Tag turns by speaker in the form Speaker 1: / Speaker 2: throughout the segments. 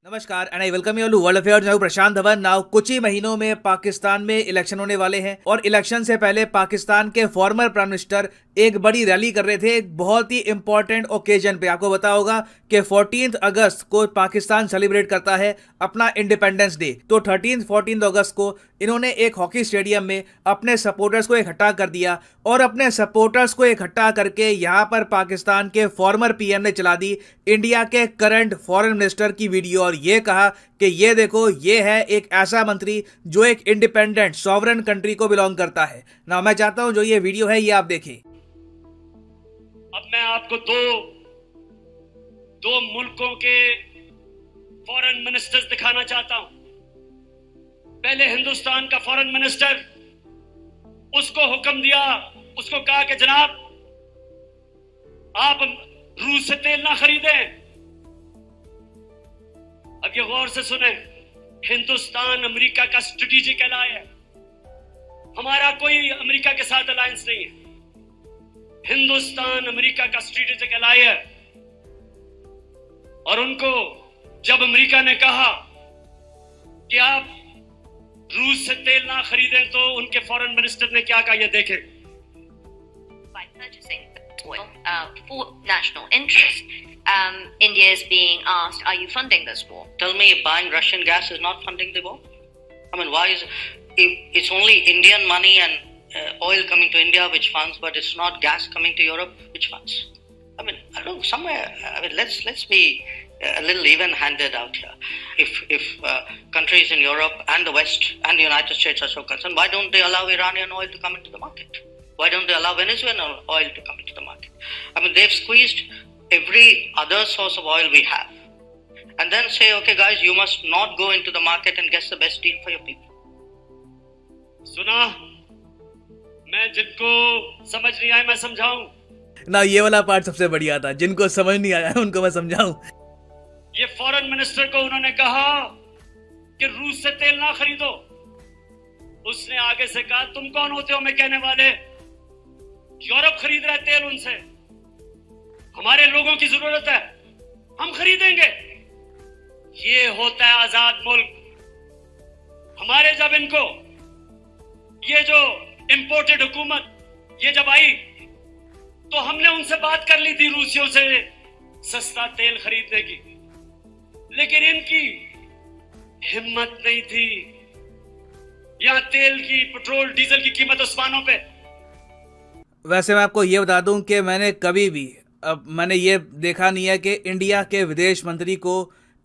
Speaker 1: नमस्कार and I welcome you to world affairs. मैं Prashant Dhawan. Now कुछ ही महीनों में पाकिस्तान में इलेक्शन होने वाले हैं और इलेक्शन से पहले पाकिस्तान के फॉर्मर प्राइम मिनिस्टर एक बड़ी रैली कर रहे थे एक बहुत ही इंपॉर्टेंट ओकेजन पे। आपको पता होगा कि 14 अगस्त को पाकिस्तान सेलिब्रेट करता है अपना इंडिपेंडेंस डे। तो 14 अगस्त को इन्होंने एक हॉकी स्टेडियम में अपने सपोर्टर्स को इकट्ठा कर दिया और अपने सपोर्टर्स को इकट्ठा करके यहाँ पर पाकिस्तान के फॉर्मर पीएम ने चला दी इंडिया के करंट फॉरेन मिनिस्टर की वीडियो और ये कहा कि ये देखो, ये है एक ऐसा मंत्री जो एक इंडिपेंडेंट सॉवरन कंट्री को बिलोंग करता है। ना मैं चाहता हूं जो ये वीडियो है ये आप देखें।
Speaker 2: अब मैं आपको दो मुल्कों के फॉरेन मिनिस्टर्स दिखाना चाहता हूं। पहले हिंदुस्तान का फॉरेन मिनिस्टर, उसको हुक्म दिया, उसको कहा कि जनाब आप रूस से तेल ना खरीदें। अब ये गौर से सुने, हिंदुस्तान अमेरिका का स्ट्रेटेजिक एलाय है। हमारा कोई अमेरिका के साथ अलायंस नहीं है, हिंदुस्तान अमेरिका का स्ट्रेटेजिक एलाय है। और उनको जब अमेरिका ने कहा कि आप रूस से तेल ना खरीदें तो उनके फॉरेन मिनिस्टर ने क्या कहा, ये देखें।
Speaker 3: By purchasing oil for national interest, India is being asked, are you funding this war?
Speaker 4: Tell me, buying Russian gas is not funding the war? I mean, why is it's only Indian money and oil coming to India which funds, but it's not gas coming to Europe which funds? I mean, I don't know, somewhere, I mean, let's be a little even-handed out here. If countries in Europe and the West and the United States are so concerned, why don't they allow Iranian oil to come into the market? Why don't they allow Venezuelan oil to come into the market? I mean, they've squeezed every other source of oil we have, and then say, okay guys, you must not go into the market and get the best deal for your people.
Speaker 2: सुना, मैं जिनको समझ नहीं आया मैं समझाऊं।
Speaker 1: ना ये वाला पार्ट सबसे बढ़िया था, जिनको समझ नहीं आया उनको मैं समझाऊं।
Speaker 2: ये फॉरेन मिनिस्टर को उन्होंने कहा कि रूस से तेल ना खरीदो। उसने आगे से कहा, तुम कौन होते हो मैं कहने वाले? यूरोप खरीद रहा है तेल उनसे, हमारे लोगों की जरूरत है, हम खरीदेंगे। ये होता है आजाद मुल्क। हमारे जब इनको ये जो इंपोर्टेड हुकूमत ये जब आई तो हमने उनसे बात कर ली थी रूसियों से सस्ता तेल खरीदने की, लेकिन इनकी हिम्मत नहीं थी। यहां तेल की, पेट्रोल डीजल की कीमत आसमानों पे।
Speaker 1: वैसे मैं आपको ये बता दूं कि मैंने कभी भी मैंने ये देखा नहीं है कि इंडिया के विदेश मंत्री को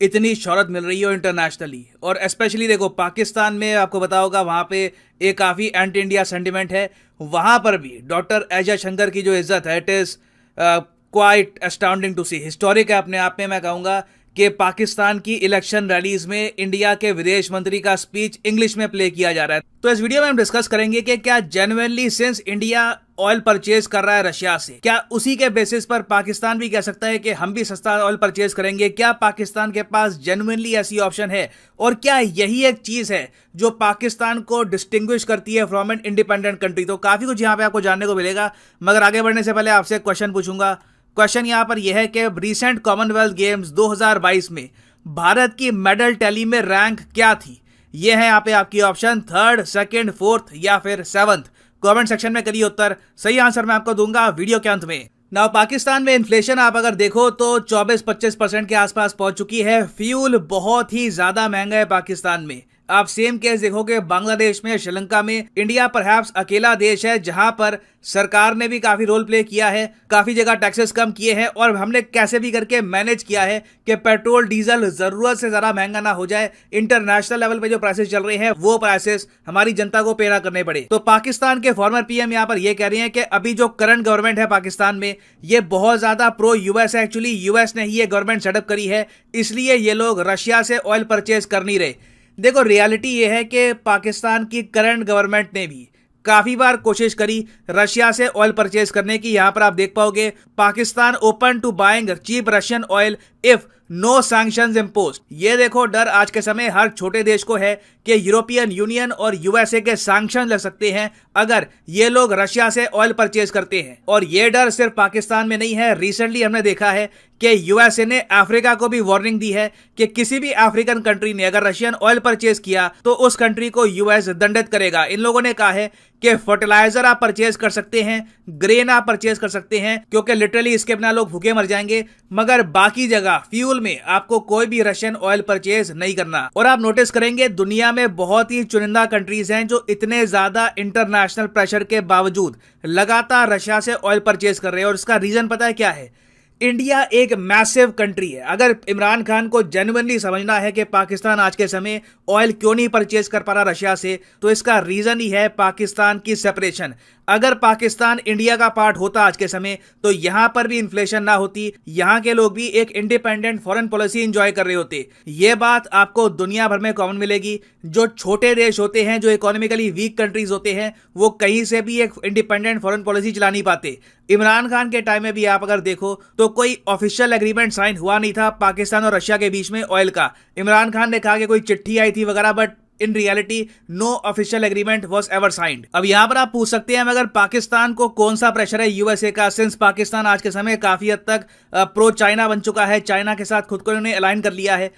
Speaker 1: इतनी शोहरत मिल रही हो इंटरनेशनली। और स्पेशली देखो पाकिस्तान में आपको पता होगा वहाँ पे एक काफ़ी एंटी इंडिया सेंटिमेंट है। वहाँ पर भी डॉक्टर एस जयशंकर की जो इज्जत है, it is quite astounding to see. Historic है अपने आप में। मैं कहूँगा कि पाकिस्तान की इलेक्शन रैलीज में इंडिया के विदेश मंत्री का स्पीच इंग्लिश में प्ले किया जा रहा है। तो इस वीडियो में हम डिस्कस करेंगे कि क्या genuinely since India oil purchase कर रहा है रशिया से, क्या उसी के बेसिस पर पाकिस्तान भी कह सकता है कि हम भी सस्ता ऑयल परचेज करेंगे? क्या पाकिस्तान के पास जेन्युइनली ऐसी ऑप्शन है? और क्या यही एक चीज है जो पाकिस्तान को डिस्टिंग्विश करती है फ्रॉम एन इंडिपेंडेंट कंट्री? तो काफी कुछ यहाँ पे आपको जानने को मिलेगा, मगर आगे बढ़ने से पहले आपसे एक क्वेश्चन पूछूंगा। क्वेश्चन यहाँ पर यह है कि रिसेंट कॉमनवेल्थ गेम्स 2022 में भारत की मेडल टैली में रैंक क्या थी? ये है यहाँ पे आपकी ऑप्शन, 3rd, 2nd, 4th या फिर 7th। कमेंट सेक्शन में करिए उत्तर। सही आंसर मैं आपको दूंगा वीडियो के अंत में। नाउ पाकिस्तान में इन्फ्लेशन आप अगर देखो तो 24-25% के आसपास पहुंच चुकी है। फ्यूल बहुत ही ज्यादा महंगा है पाकिस्तान में। आप सेम केस देखोगे बांग्लादेश में, श्रीलंका में। इंडिया परहैप्स अकेला देश है जहां पर सरकार ने भी काफी रोल प्ले किया है, काफी जगह टैक्सेस कम किए हैं और हमने कैसे भी करके मैनेज किया है कि पेट्रोल डीजल जरूरत से ज्यादा महंगा ना हो जाए। इंटरनेशनल लेवल पे जो प्राइसेस चल रहे हैं वो प्राइसेस हमारी जनता को पे ना करने पड़े। तो पाकिस्तान के फॉर्मर पीएम यहाँ पर ये कह रहे हैं कि अभी जो करंट गवर्नमेंट है पाकिस्तान में ये बहुत ज्यादा प्रो यूएस है। एक्चुअली यूएस ने ही ये गवर्नमेंट सेटअप करी है, इसलिए ये लोग रशिया से ऑयल परचेज कर नहीं रहे। देखो रियलिटी ये है कि पाकिस्तान की करंट गवर्नमेंट ने भी काफी बार कोशिश करी रशिया से ऑयल परचेज करने की। यहां पर आप देख पाओगे Pakistan open to buying cheap Russian oil if no sanctions imposed. ये देखो डर आज के समय हर छोटे देश को है कि यूरोपियन यूनियन और यूएसए के सैंक्शन लग सकते हैं अगर ये लोग रशिया से ऑयल परचेज करते हैं। और ये डर सिर्फ पाकिस्तान में नहीं है, रिसेंटली हमने देखा है कि यूएसए ने अफ्रीका को भी वार्निंग दी है कि किसी भी अफ्रीकन कंट्री ने अगर रशियन ऑयल परचेज किया तो उस कंट्री को यूएस दंडित करेगा। इन लोगों ने कहा है कि फर्टिलाइजर आप परचेज कर सकते हैं, ग्रेन आप परचेज कर सकते हैं, क्योंकि लिटरली इसके बिना लोग भूखे मर जाएंगे, मगर बाकी जगह फ्यूल में आपको कोई भी रशियन ऑयल परचेज नहीं करना। और आप नोटिस करेंगे दुनिया में बहुत ही चुनिंदा कंट्रीज हैं जो इतने ज्यादा इंटरनेशनल प्रेशर के बावजूद लगातार रशिया से ऑयल परचेज कर रहे हैं। और इसका रीजन पता है क्या है? इंडिया एक मैसिव कंट्री है। अगर इमरान खान को जेन्युइनली समझना है कि पाकिस्तान आज के समय ऑयल क्यों नहीं परचेज कर पा रहा रशिया से, तो इसका रीजन ही है पाकिस्तान की सेपरेशन। अगर पाकिस्तान इंडिया का पार्ट होता आज के समय तो यहां पर भी इन्फ्लेशन ना होती, यहां के लोग भी एक इंडिपेंडेंट फॉरेन पॉलिसी एंजॉय कर रहे होते। ये बात आपको दुनिया भर में कॉमन मिलेगी। जो छोटे देश होते हैं, जो इकोनॉमिकली वीक कंट्रीज होते हैं, वो कहीं से भी एक इंडिपेंडेंट फॉरेन पॉलिसी चला नहीं पाते। इमरान खान के टाइम में भी आप अगर देखो तो कोई ऑफिशियल एग्रीमेंट साइन हुआ नहीं था पाकिस्तान और रशिया के बीच में ऑयल का। इमरान खान ने कहा कि कोई चिट्ठी आई थी वगैरह, but in reality no official agreement was ever signed. अब यहां पर आप पूछ सकते हैं मगर पाकिस्तान को कौन सा प्रेशर है यूएसए का, सिंस पाकिस्तान आज के समय काफी हद तक प्रो चाइना बन चुका है, चाइना के साथ खुद को इन्होंने अलाइन कर लिया है।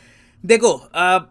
Speaker 1: देखो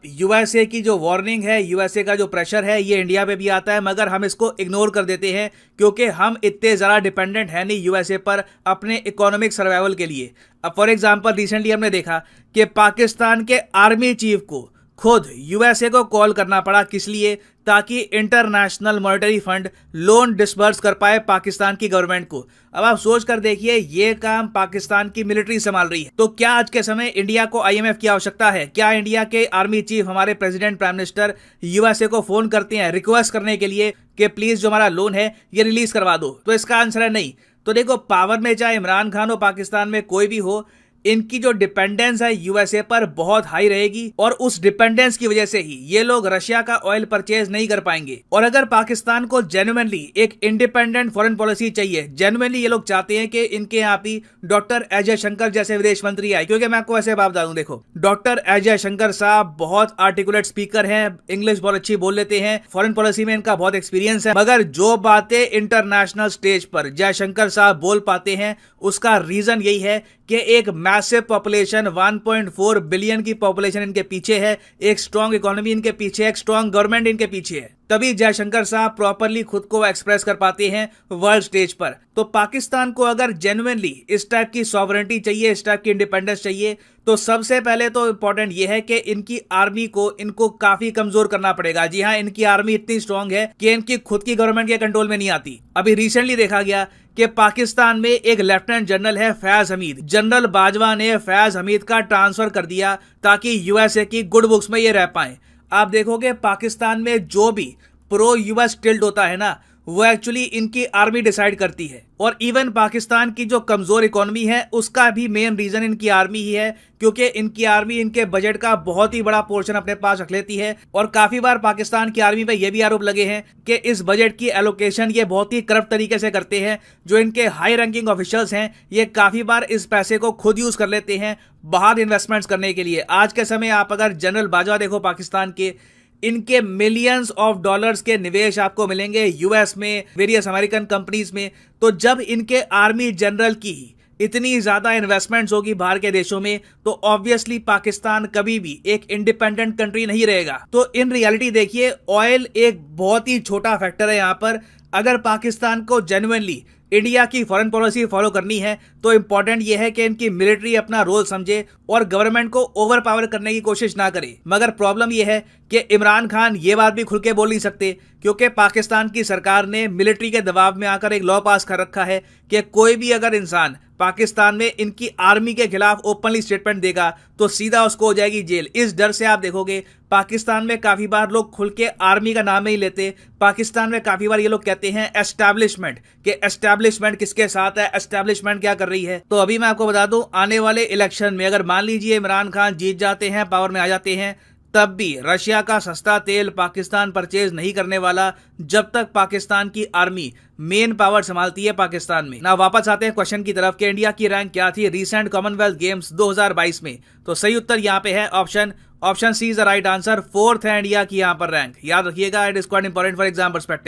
Speaker 1: यूएसए की जो वार्निंग है, यूएसए का जो प्रेशर है, ये इंडिया पे भी आता है, मगर हम इसको इग्नोर कर देते हैं क्योंकि हम इतने ज़्यादा डिपेंडेंट हैं नहीं यूएसए पर अपने इकोनॉमिक सर्वाइवल के लिए। अब फॉर एग्जांपल रिसेंटली हमने देखा कि पाकिस्तान के आर्मी चीफ को खुद यूएसए को कॉल करना पड़ा, किस लिए? ताकि international monetary fund loan disburse कर पाए पाकिस्तान की गवर्नमेंट को। अब आप सोच कर देखिए, ये काम पाकिस्तान की मिलिट्री संभाल रही है, तो क्या आज के समय इंडिया को आईएमएफ की आवश्यकता है? क्या इंडिया के आर्मी चीफ, हमारे प्रेसिडेंट, प्राइम मिनिस्टर यूएसए को फोन करते हैं रिक्वेस्ट करने के लिए कि प्लीज जो हमारा लोन है ये रिलीज करवा दो? तो इसका आंसर है नहीं। तो देखो, पावर में चाहे इमरान खान हो, पाकिस्तान में कोई भी हो, इनकी जो डिपेंडेंस है यूएसए पर बहुत हाई रहेगी और उस डिपेंडेंस की वजह से ही ये लोग रशिया का ऑयल परचेज नहीं कर पाएंगे। और अगर पाकिस्तान को जेन्युइनली एक इंडिपेंडेंट फॉरेन पॉलिसी चाहिए, जेन्युइनली ये लोग चाहते हैं कि इनके यहाँ भी डॉक्टर एस जयशंकर जैसे विदेश मंत्री आए, क्योंकि मैं आपको ऐसे बात बता दूं, देखो डॉक्टर एस जयशंकर साहब बहुत आर्टिकुलेट स्पीकर हैं, इंग्लिश बहुत अच्छी बोल लेते हैं, फॉरेन पॉलिसी में इनका बहुत एक्सपीरियंस है, मगर जो बातें इंटरनेशनल स्टेज पर जयशंकर साहब बोल पाते हैं उसका रीजन यही है कि एक मैसिव पॉपुलेशन, 1.4 बिलियन की पॉपुलेशन इनके पीछे है, एक स्ट्रॉन्ग इकोनॉमी इनके पीछे है, एक स्ट्रॉन्ग गवर्नमेंट इनके पीछे है, तभी जयशंकर साहब प्रॉपरली खुद को एक्सप्रेस कर पाते हैं वर्ल्ड स्टेज पर। तो पाकिस्तान को अगर जेन्युइनली इस टाइप की सॉवरेंटी चाहिए, इस टाइप की इंडिपेंडेंस चाहिए, तो सबसे पहले तो इंपॉर्टेंट ये है कि इनकी आर्मी को इनको काफी कमजोर करना पड़ेगा। जी हाँ, इनकी आर्मी इतनी स्ट्रांग है कि इनकी खुद की गवर्नमेंट के कंट्रोल में नहीं आती। अभी रिसेंटली देखा गया कि पाकिस्तान में एक लेफ्टिनेंट जनरल है फैज हमीद, जनरल बाजवा ने फैज हमीद का ट्रांसफर कर दिया ताकि यूएसए की गुड बुक्स में ये रह पाए। आप देखोगे पाकिस्तान में जो भी प्रो यूएस टिल्ट होता है ना, वो एक्चुअली इनकी आर्मी डिसाइड करती है। और इवन पाकिस्तान की जो कमजोर इकोनॉमी है उसका भी मेन रीजन इनकी आर्मी ही है, क्योंकि इनकी आर्मी इनके बजट का बहुत ही बड़ा पोर्शन अपने पास रख लेती है। और काफी बार पाकिस्तान की आर्मी पे ये भी आरोप लगे हैं कि इस बजट की एलोकेशन ये बहुत ही करप्ट तरीके से करते हैं। जो इनके हाई रैंकिंग ऑफिशियल्स हैं ये काफी बार इस पैसे को खुद यूज कर लेते हैं बाहर इन्वेस्टमेंट्स करने के लिए। आज के समय आप अगर जनरल बाजवा देखो पाकिस्तान के, इनके मिलियंस ऑफ डॉलर्स के निवेश आपको मिलेंगे यूएस में, वेरियस अमेरिकन कंपनीज में। तो जब इनके आर्मी जनरल की इतनी ज्यादा इन्वेस्टमेंट्स होगी बाहर के देशों में, तो ऑब्वियसली पाकिस्तान कभी भी एक इंडिपेंडेंट कंट्री नहीं रहेगा। तो इन रियलिटी देखिए, ऑयल एक बहुत ही छोटा फैक्टर है यहाँ पर। अगर पाकिस्तान को जेन्युइनली इंडिया की फॉरेन पॉलिसी फॉलो करनी है तो इंपॉर्टेंट यह है कि इनकी मिलिट्री अपना रोल समझे और गवर्नमेंट को ओवर पावर करने की कोशिश ना करे। मगर प्रॉब्लम यह है कि इमरान खान ये बात भी खुल के बोल नहीं सकते, क्योंकि पाकिस्तान की सरकार ने मिलिट्री के दबाव में आकर एक लॉ पास कर रखा है कि कोई भी अगर इंसान पाकिस्तान में इनकी आर्मी के खिलाफ ओपनली स्टेटमेंट देगा तो सीधा उसको हो जाएगी जेल। इस डर से आप देखोगे पाकिस्तान में काफी बार लोग खुल के आर्मी का नाम नहीं लेते। पाकिस्तान में काफी बार ये लोग कहते हैं एस्टैब्लिशमेंट, कि एस्टैब्लिशमेंट किसके साथ है, एस्टैब्लिशमेंट क्या कर रही है। तो अभी मैं आपको बता दूं, आने वाले इलेक्शन में अगर मान लीजिए इमरान खान जीत जाते हैं, पावर में आ जाते हैं, तब भी रशिया का सस्ता तेल पाकिस्तान परचेज नहीं करने वाला जब तक पाकिस्तान की आर्मी मेन पावर संभालती है पाकिस्तान में। ना वापस आते हैं क्वेश्चन की तरफ कि इंडिया की रैंक क्या थी रिसेंट कॉमनवेल्थ गेम्स 2022 में। तो सही उत्तर यहाँ पे है option C is the right answer. 4th है इंडिया की यहाँ पर रैंक। याद रखिएगा, it is quite important for exam perspective.